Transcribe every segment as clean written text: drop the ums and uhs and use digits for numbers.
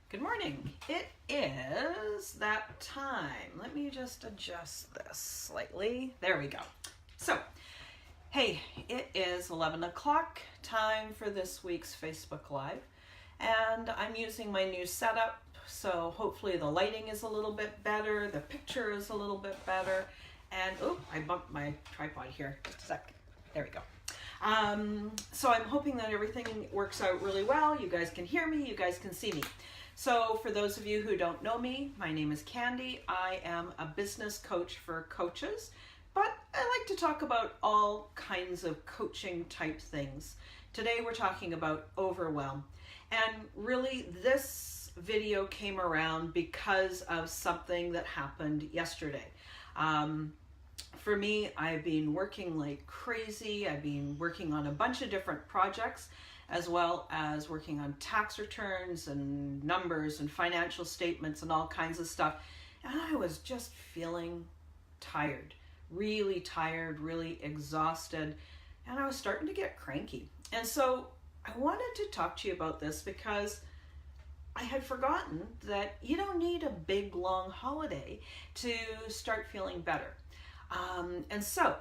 Good morning. It is that time. Let me just adjust this slightly. There we go. So, hey, it is 11 o'clock, time for this week's Facebook Live. And I'm using my new setup, so hopefully the lighting is a little bit better, the picture is a little bit better. And, oh, I bumped my tripod here. Just a sec. There we go. So I'm hoping that everything works out really well. You guys can hear me, you guys can see me. So for those of you who don't know me, my name is Candy. I am a business coach for coaches, but I like to talk about all kinds of coaching type things. Today we're talking about overwhelm. And really this video came around because of something that happened yesterday. For me, I've been working like crazy. I've been working on a bunch of different projects, as well as working on tax returns and numbers and financial statements and all kinds of stuff. And I was just feeling tired, really exhausted, and I was starting to get cranky. And so I wanted to talk to you about this because I had forgotten that you don't need a big long holiday to start feeling better. And so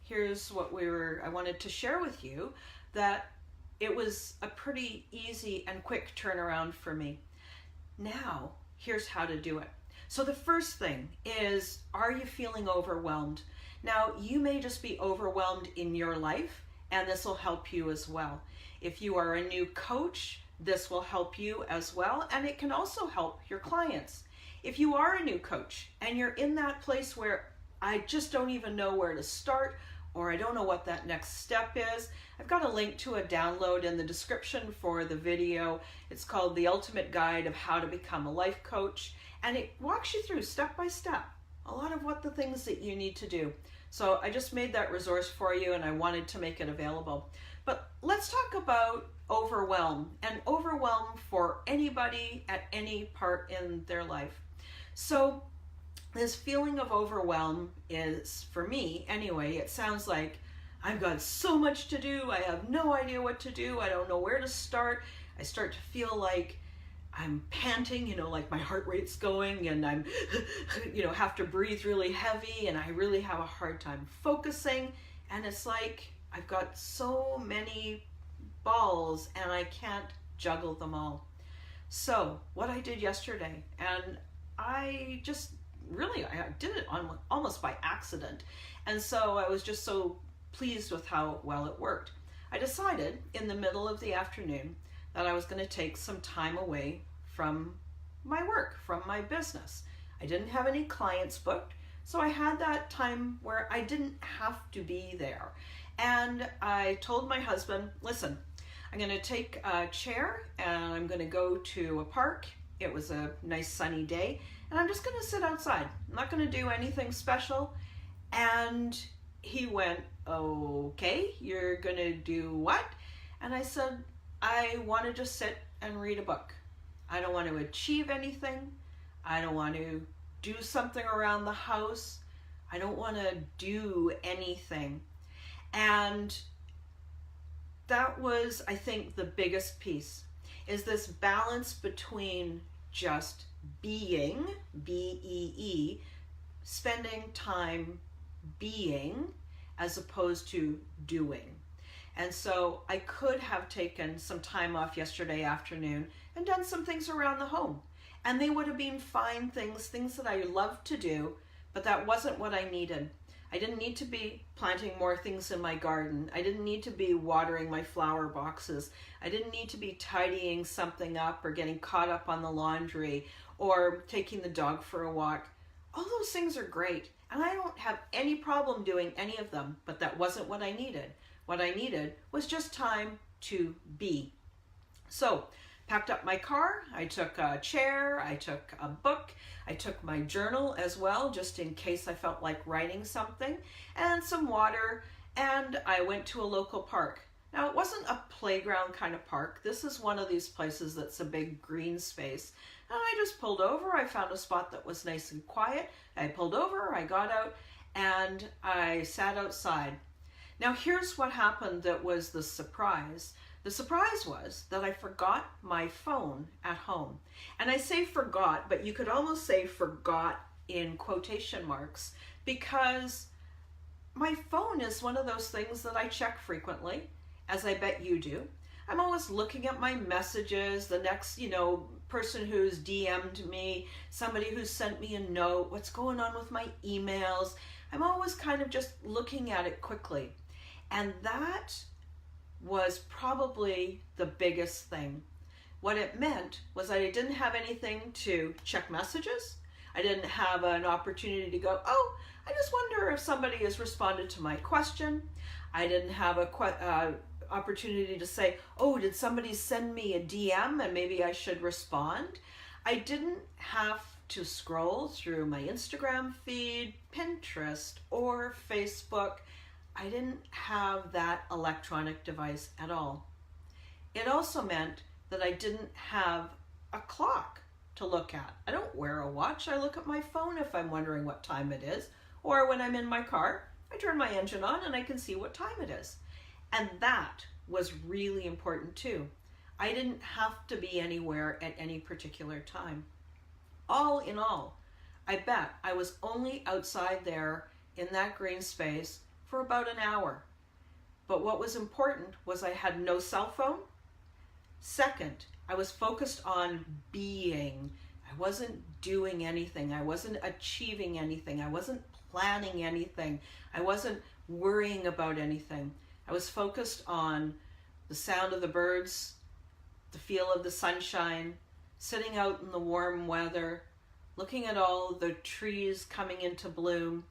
here's what I wanted to share with you, that it was a pretty easy and quick turnaround for me. Now, here's how to do it. So the first thing is, are you feeling overwhelmed? Now, you may just be overwhelmed in your life, and this will help you as well. If you are a new coach, this will help you as well, and it can also help your clients. If you are a new coach and you're in that place where I just don't even know where to start, or I don't know what that next step is, I've got a link to a download in the description for the video. It's called The Ultimate Guide of How to Become a Life Coach, and it walks you through step by step a lot of what the things that you need to do. So I just made that resource for you, and I wanted to make it available. But let's talk about overwhelm, and overwhelm for anybody at any part in their life. So this feeling of overwhelm is, for me anyway, it sounds like I've got so much to do, I have no idea what to do, I don't know where to start. I start to feel like I'm panting, like my heart rate's going, and I'm, have to breathe really heavy, and I really have a hard time focusing. And it's like I've got so many balls and I can't juggle them all. So what I did yesterday, and I did it almost by accident. And so I was just so pleased with how well it worked. I decided in the middle of the afternoon that I was going to take some time away from my work, from my business. I didn't have any clients booked, so I had that time where I didn't have to be there. And I told my husband, listen, I'm going to take a chair and I'm going to go to a park. It was a nice sunny day, and I'm just going to sit outside. I'm not going to do anything special. And he went, okay, you're going to do what? And I said, I want to just sit and read a book. I don't want to achieve anything. I don't want to do something around the house. I don't want to do anything. And that was, I think, the biggest piece, is this balance between just being, B-E-E, spending time being as opposed to doing. And so I could have taken some time off yesterday afternoon and done some things around the home. And they would have been fine things that I love to do, but that wasn't what I needed. I didn't need to be planting more things in my garden. I didn't need to be watering my flower boxes. I didn't need to be tidying something up or getting caught up on the laundry or taking the dog for a walk. All those things are great, and I don't have any problem doing any of them, but that wasn't what I needed. What I needed was just time to be. So, packed up my car, I took a chair, I took a book, I took my journal as well, just in case I felt like writing something, and some water, and I went to a local park. Now, it wasn't a playground kind of park. This is one of these places that's a big green space. And I just pulled over. I found a spot that was nice and quiet. I pulled over, I got out, and I sat outside. Now, here's what happened that was the surprise. The surprise was that I forgot my phone at home. And I say forgot, but you could almost say forgot in quotation marks, because my phone is one of those things that I check frequently, as I bet you do. I'm always looking at my messages, the next, person who's DM'd me, somebody who's sent me a note, what's going on with my emails. I'm always kind of just looking at it quickly. And that was probably the biggest thing. What it meant was that I didn't have anything to check messages. I didn't have an opportunity to go, oh, I just wonder if somebody has responded to my question. I didn't have a opportunity to say, oh, did somebody send me a DM and maybe I should respond? I didn't have to scroll through my Instagram feed, Pinterest, or Facebook. I didn't have that electronic device at all. It also meant that I didn't have a clock to look at. I don't wear a watch. I look at my phone if I'm wondering what time it is. Or when I'm in my car, I turn my engine on and I can see what time it is. And that was really important too. I didn't have to be anywhere at any particular time. All in all, I bet I was only outside there in that green space for about an hour. But what was important was I had no cell phone. Second, I was focused on being. I wasn't doing anything. I wasn't achieving anything. I wasn't planning anything. I wasn't worrying about anything. I was focused on the sound of the birds, the feel of the sunshine, sitting out in the warm weather, looking at all the trees coming into bloom,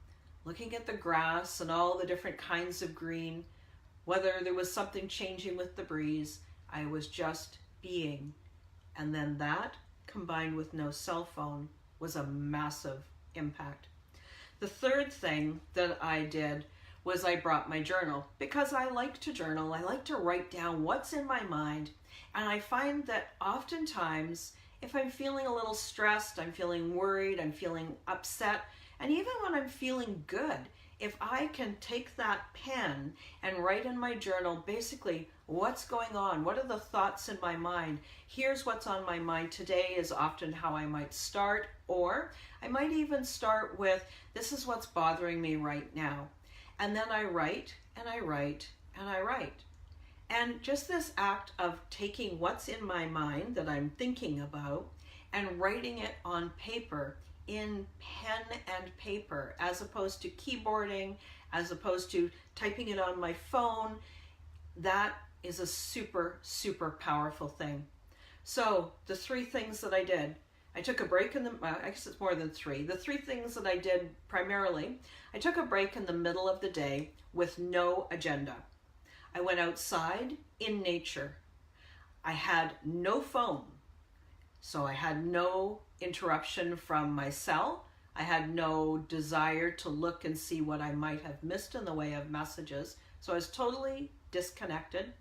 looking at the grass and all the different kinds of green, whether there was something changing with the breeze. I was just being. And then that, combined with no cell phone, was a massive impact. The third thing that I did was I brought my journal, because I like to journal. I like to write down what's in my mind. And I find that oftentimes, if I'm feeling a little stressed, I'm feeling worried, I'm feeling upset, and even when I'm feeling good, if I can take that pen and write in my journal basically what's going on, what are the thoughts in my mind, here's what's on my mind today is often how I might start, or I might even start with, this is what's bothering me right now. And then I write, and I write, and I write. And just this act of taking what's in my mind that I'm thinking about and writing it on paper, in pen and paper, as opposed to keyboarding, as opposed to typing it on my phone, that is a super, super powerful thing. So the three things that I did, I took a break in the, I guess it's more than three. The three things that I did primarily, I took a break in the middle of the day with no agenda. I went outside in nature. I had no phone, so I had no interruption from my cell. I had no desire to look and see what I might have missed in the way of messages. So I was totally disconnected.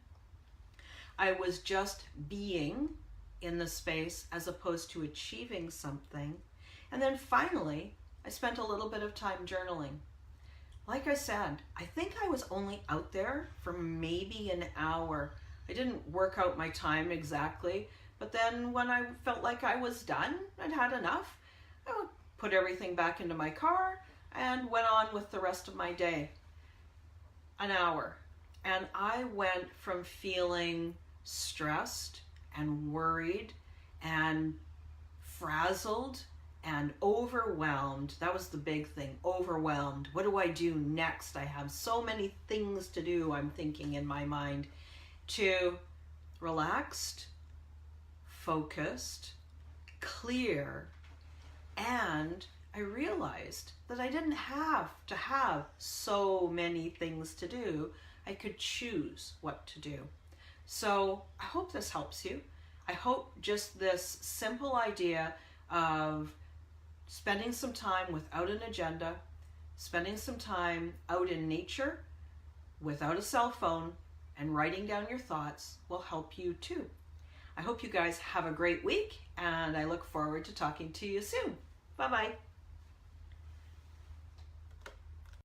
I was just being in the space as opposed to achieving something. And then finally, I spent a little bit of time journaling. Like I said, I think I was only out there for maybe an hour. I didn't work out my time exactly, but then when I felt like I was done, I'd had enough, I would put everything back into my car and went on with the rest of my day. An hour. And I went from feeling stressed and worried and frazzled and overwhelmed. That was the big thing, overwhelmed. What do I do next? I have so many things to do, I'm thinking in my mind, to relaxed, focused, clear, and I realized that I didn't have to have so many things to do. I could choose what to do. So I hope this helps you. I hope just this simple idea of spending some time without an agenda, spending some time out in nature without a cell phone, and writing down your thoughts will help you too. I hope you guys have a great week, and I look forward to talking to you soon. Bye-bye.